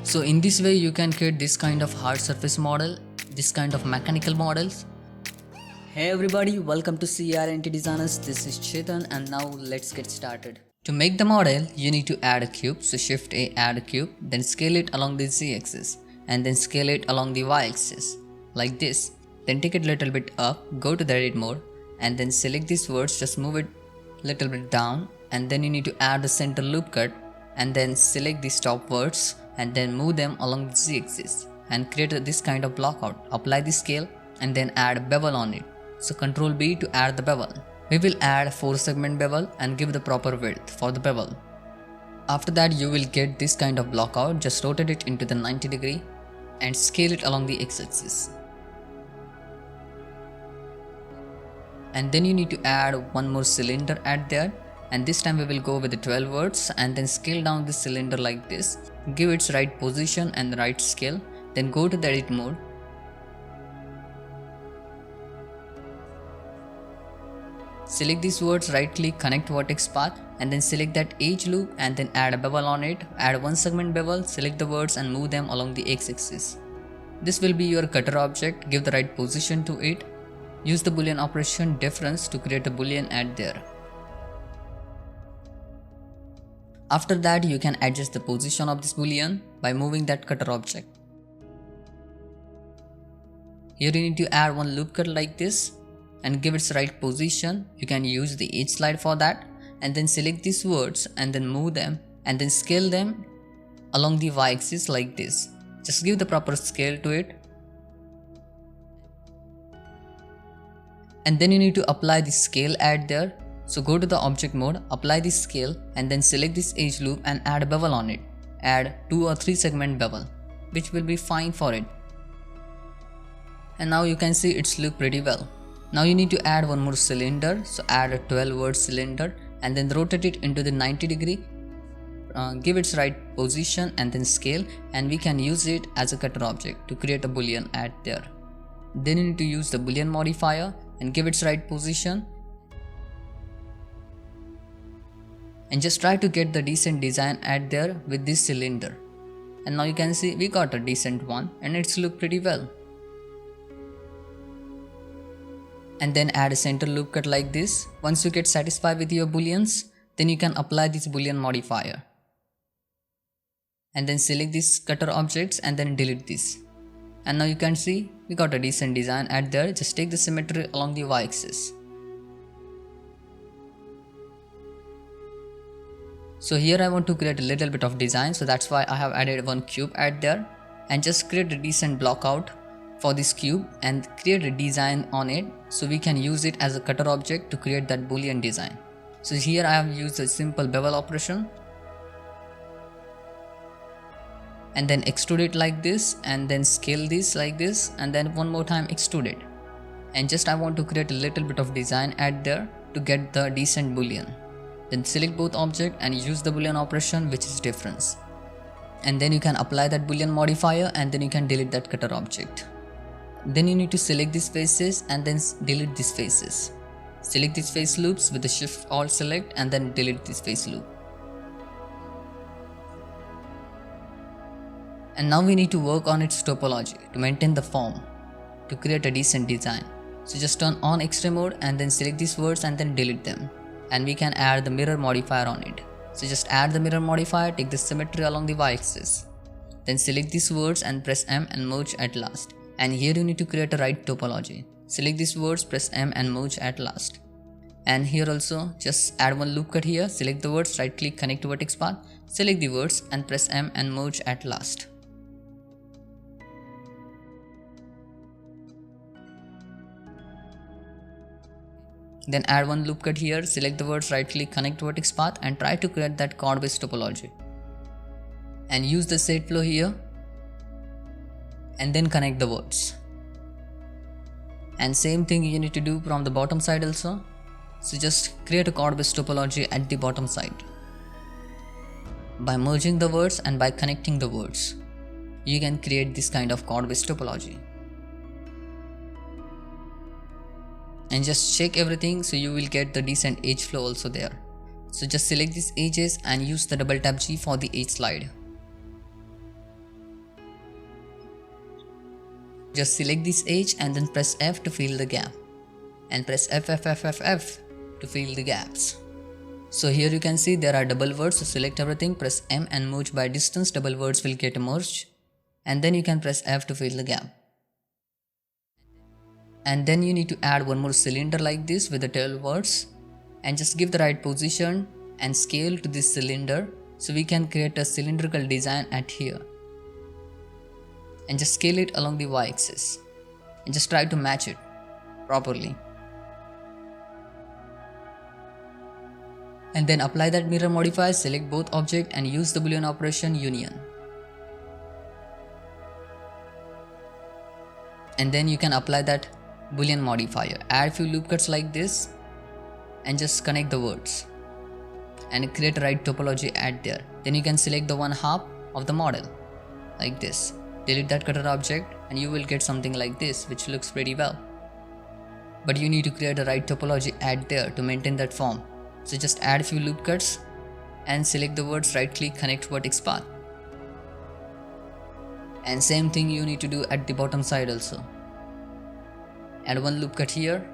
So in this way you can create this kind of hard surface model, this kind of mechanical models. Hey everybody, welcome to CRNT Designers. This is Chetan and now let's get started. To make the model, you need to add a cube. So Shift A, add a cube, then scale it along the Z axis and then scale it along the Y axis like this. Then take it little bit up, go to the edit mode and then select these words, just move it little bit down, and then you need to add the center loop cut and then select these top words and then move them along the Z axis and create this kind of blockout. Apply the scale and then add bevel on it. So Ctrl B to add the bevel. We will add 4 segment bevel and give the proper width for the bevel. After that you will get this kind of blockout. Just rotate it into the 90 degree and scale it along the X axis. And then you need to add one more cylinder at there, and this time we will go with the 12 words and then scale down the cylinder like this. Give its right position and the right scale, then go to the edit mode. Select these words, right click, connect vertex path and then select that edge loop and then add a bevel on it. Add one segment bevel, select the words and move them along the X axis. This will be your cutter object. Give the right position to it. Use the boolean operation difference to create a boolean at there. After that you can adjust the position of this boolean by moving that cutter object. Here you need to add one loop cut like this and give its right position. You can use the edge slide for that and then select these words and then move them and then scale them along the Y axis like this. Just give the proper scale to it. And then you need to apply the scale at there. So go to the object mode, apply the scale and then select this edge loop and add a bevel on it. Add 2 or 3 segment bevel, which will be fine for it. And now you can see it's look pretty well. Now you need to add one more cylinder. So add a 12 word cylinder and then rotate it into the 90 degree. Give its right position and then scale, and we can use it as a cutter object to create a boolean at there. Then you need to use the boolean modifier and give its right position and just try to get the decent design at there with this cylinder. And now you can see we got a decent one and it's look pretty well. And then add a center loop cut like this. Once you get satisfied with your booleans, then you can apply this boolean modifier and then select these cutter objects and then delete this. And now you can see we got a decent design at there. Just take the symmetry along the Y axis. So here I want to create a little bit of design, so that's why I have added one cube at there and just create a decent blockout for this cube and create a design on it so we can use it as a cutter object to create that boolean design. So here I have used a simple bevel operation and then extrude it like this and then scale this like this and then one more time extrude it. And just I want to create a little bit of design at there to get the decent boolean. Then select both object and use the boolean operation, which is difference. And then you can apply that boolean modifier and then you can delete that cutter object. Then you need to select these faces and then delete these faces. Select these face loops with the Shift Alt select and then delete this face loop. And now we need to work on its topology to maintain the form to create a decent design. So just turn on X-ray mode and then select these words and then delete them. And we can add the mirror modifier on it. So just add the mirror modifier, take the symmetry along the Y axis. Then select these words and press M and merge at last. And here you need to create a right topology. Select these words, press M and merge at last. And here also just add one loop cut here, select the words, right click, connect to vertex path, select the words and press M and merge at last. Then add one loop cut here, select the words, right click, connect to vertex path and try to create that chord based topology. And use the set flow here and then connect the words. And same thing you need to do from the bottom side also. So just create a chord based topology at the bottom side. By merging the words and by connecting the words, you can create this kind of chord based topology. And just check everything so you will get the decent edge flow also there. So just select these edges and use the double tap G for the edge slide. Just select this edge and then press F to fill the gap. And press F to fill the gaps. So here you can see there are double words, so select everything, press M and merge by distance, double words will get merged. And then you can press F to fill the gap. And then you need to add one more cylinder like this with the 12 words. And just give the right position and scale to this cylinder, so we can create a cylindrical design at here. And just scale it along the y-axis. And just try to match it properly. And then apply that mirror modifier, select both object and use the boolean operation union. And then you can apply that boolean modifier, add few loop cuts like this and just connect the words and create a right topology at there. Then you can select the one half of the model like this, delete that cutter object and you will get something like this, which looks pretty well. But you need to create a right topology at there to maintain that form. So just add a few loop cuts and select the words, right click, connect vertex path. And same thing you need to do at the bottom side also. Add one loop cut here.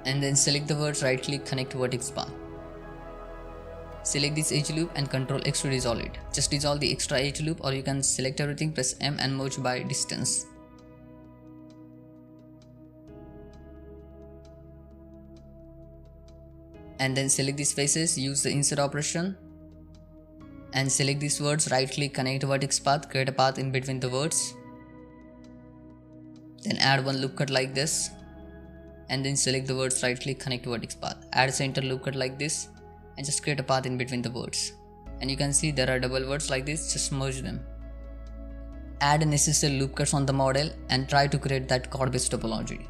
And then select the words, right click, connect vertex path. Select this edge loop and Ctrl X to dissolve it. Just dissolve the extra edge loop, or you can select everything, press M and merge by distance. And then select these faces, use the insert operation and select these words, right click, connect vertex path, create a path in between the words. Then add one loop cut like this and then select the words, right click, connect vertex path, add center loop cut like this and just create a path in between the words. And you can see there are double words like this, just merge them. Add necessary loop cuts on the model and try to create that chord based topology.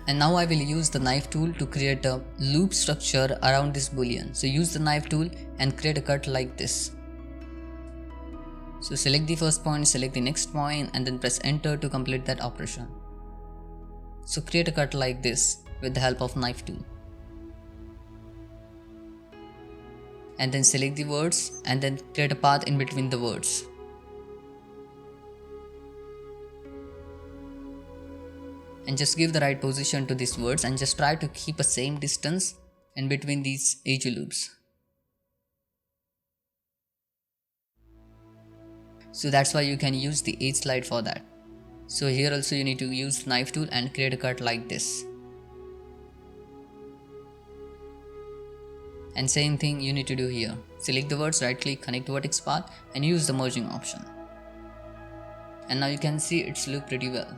And now I will use the knife tool to create a loop structure around this boolean. So use the knife tool and create a cut like this. So select the first point, select the next point and then press enter to complete that operation. So create a cut like this with the help of knife tool. And then select the words and then create a path in between the words. And just give the right position to these words and just try to keep a same distance in between these edge loops. So that's why you can use the edge slide for that. So here also you need to use knife tool and create a cut like this. And same thing you need to do here. Select the words, right click, connect vertex path and use the merging option. And now you can see it's look pretty well.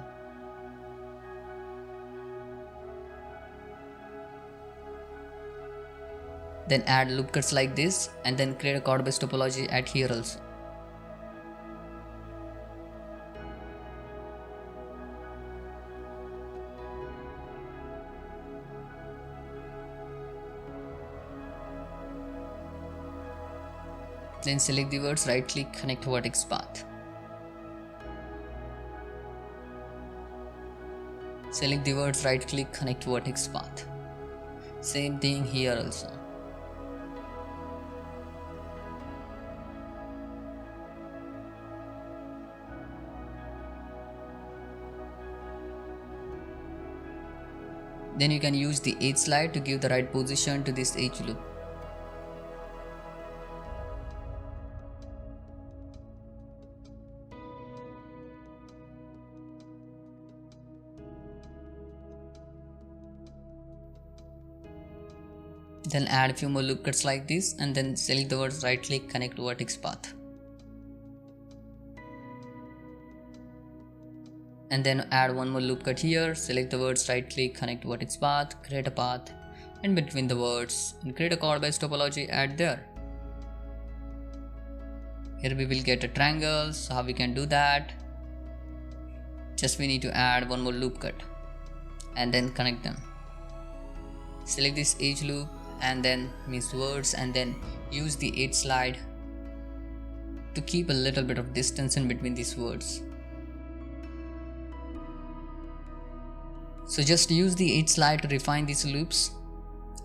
Then add loop cuts like this and then create a chord based topology at here also. Then select the words, right click, connect vertex path. Select the words, right click, connect vertex path. Same thing here also. Then you can use the edge slide to give the right position to this edge loop. Then add a few more loop cuts like this and then select the words, right click, connect vertex path. And then add one more loop cut here, select the words, right click, connect vertex path, create a path in between the words and create a chord based topology at there. Here we will get a triangle. So how we can do that? Just we need to add one more loop cut and then connect them. Select this edge loop and then mix words and then use the edge slide to keep a little bit of distance in between these words. So just use the edge slide to refine these loops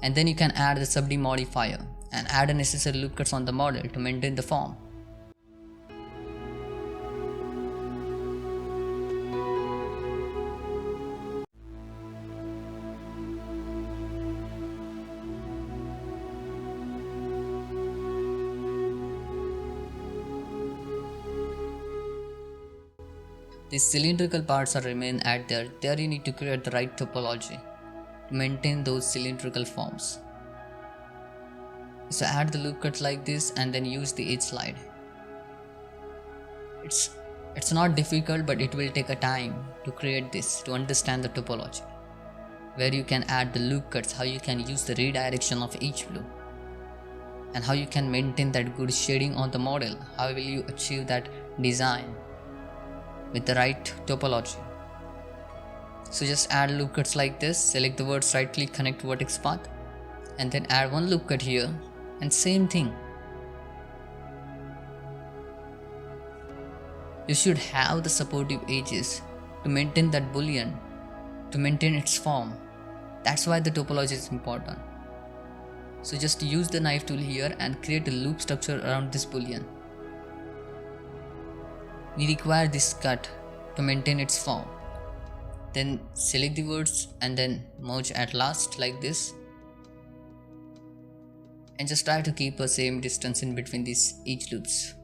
And then you can add the subd modifier and add a necessary loop cuts on the model to maintain the form. These cylindrical parts are remain at there you need to create the right topology to maintain those cylindrical forms. So add the loop cut like this and then use the edge slide. It's not difficult, but it will take a time to create this, to understand the topology, where you can add the loop cuts, how you can use the redirection of each loop, and how you can maintain that good shading on the model. How will you achieve that design with the right topology? So just add loop cuts like this, select the words, right click, connect vertex path, and then add one loop cut here, and same thing. You should have the supportive edges to maintain that boolean, to maintain its form. That's why the topology is important. So just use the knife tool here and create a loop structure around this boolean. We require this cut to maintain its form. Then select the words and then merge at last like this. And just try to keep a same distance in between these each loops.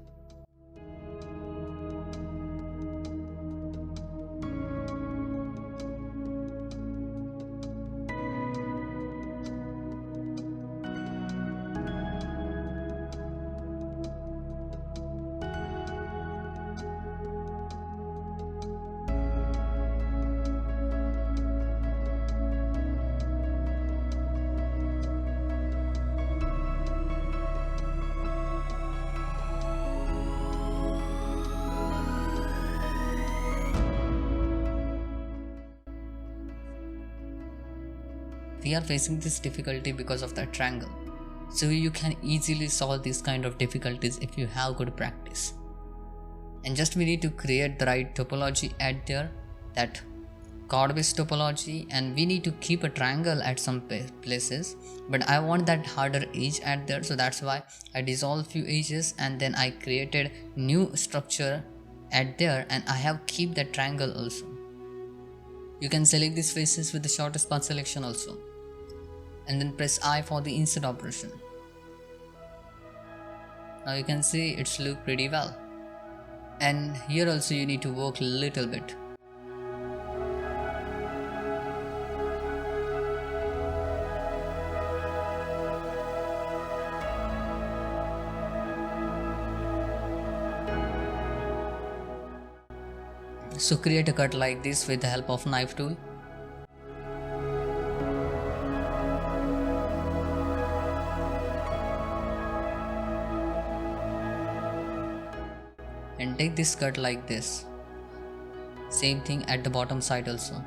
We are facing this difficulty because of that triangle. So you can easily solve these kind of difficulties if you have good practice. And just we need to create the right topology at there, that chord-based topology, and we need to keep a triangle at some places, but I want that harder edge at there, so that's why I dissolve few edges and then I created new structure at there, and I have keep that triangle also. You can select these faces with the shortest path selection also, and then press I for the insert operation. Now you can see it's look pretty well. And here also you need to work a little bit. So create a cut like this with the help of knife tool. And take this cut like this. Same thing at the bottom side also.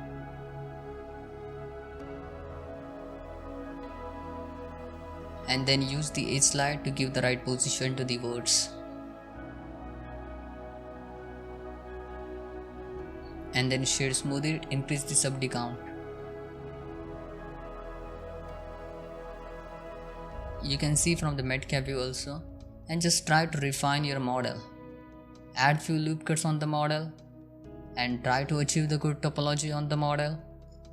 And then use the edge slide to give the right position to the words. And then shade smooth it, increase the subd count. You can see from the Metcalfe view also, and just try to refine your model. Add few loop cuts on the model and try to achieve the good topology on the model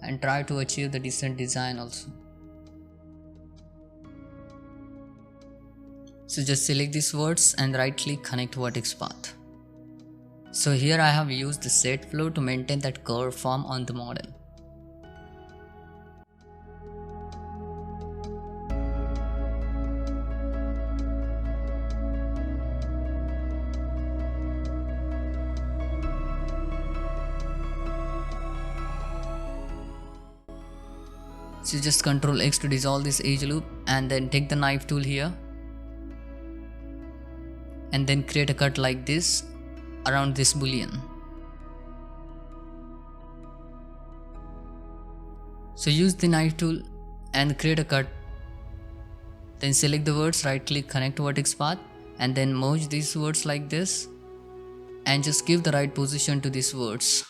and try to achieve the decent design also. So just select these words and right click connect vertex path. So here I have used the set flow to maintain that curve form on the model. So just Ctrl X to dissolve this edge loop and then take the knife tool here and then create a cut like this around this boolean. So use the knife tool and create a cut. Then select the words, right click connect vertex path and then merge these words like this and just give the right position to these words.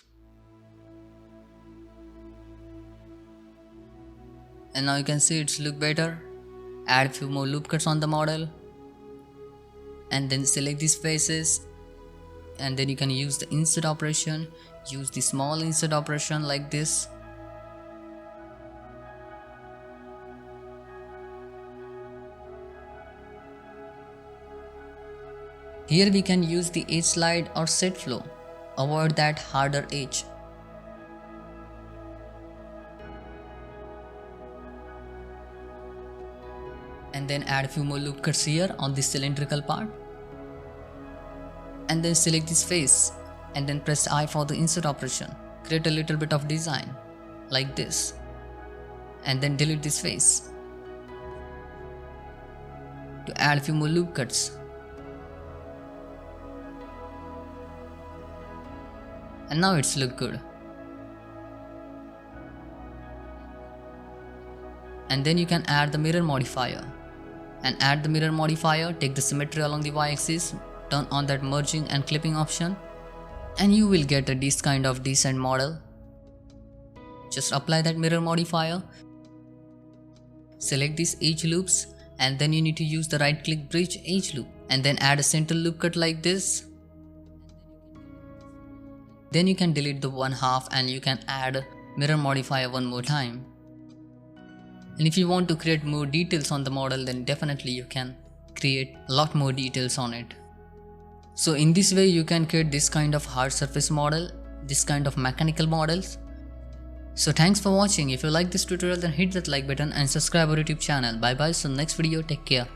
and now you can see it's look better. Add few more loop cuts on the model, and then select these faces, and then you can use the insert operation. Use the small insert operation like this. Here we can use the edge slide or set flow. Avoid that harder edge. And then add a few more loop cuts here on this cylindrical part. And then select this face and then press I for the insert operation. Create a little bit of design like this. And then delete this face. To add a few more loop cuts. And now it's look good. And then you can add the mirror modifier. And add the mirror modifier, take the symmetry along the y-axis, turn on that merging and clipping option, and you will get this kind of decent model. Just apply that mirror modifier, select these edge loops, and then you need to use the right click bridge edge loop, and then add a center loop cut like this. Then you can delete the one half and you can add mirror modifier one more time. And if you want to create more details on the model, then definitely you can create a lot more details on it. So in this way you can create this kind of hard surface model, this kind of mechanical models. So thanks for watching. If you like this tutorial, then hit that like button and subscribe our YouTube channel. Bye bye. So next video, take care.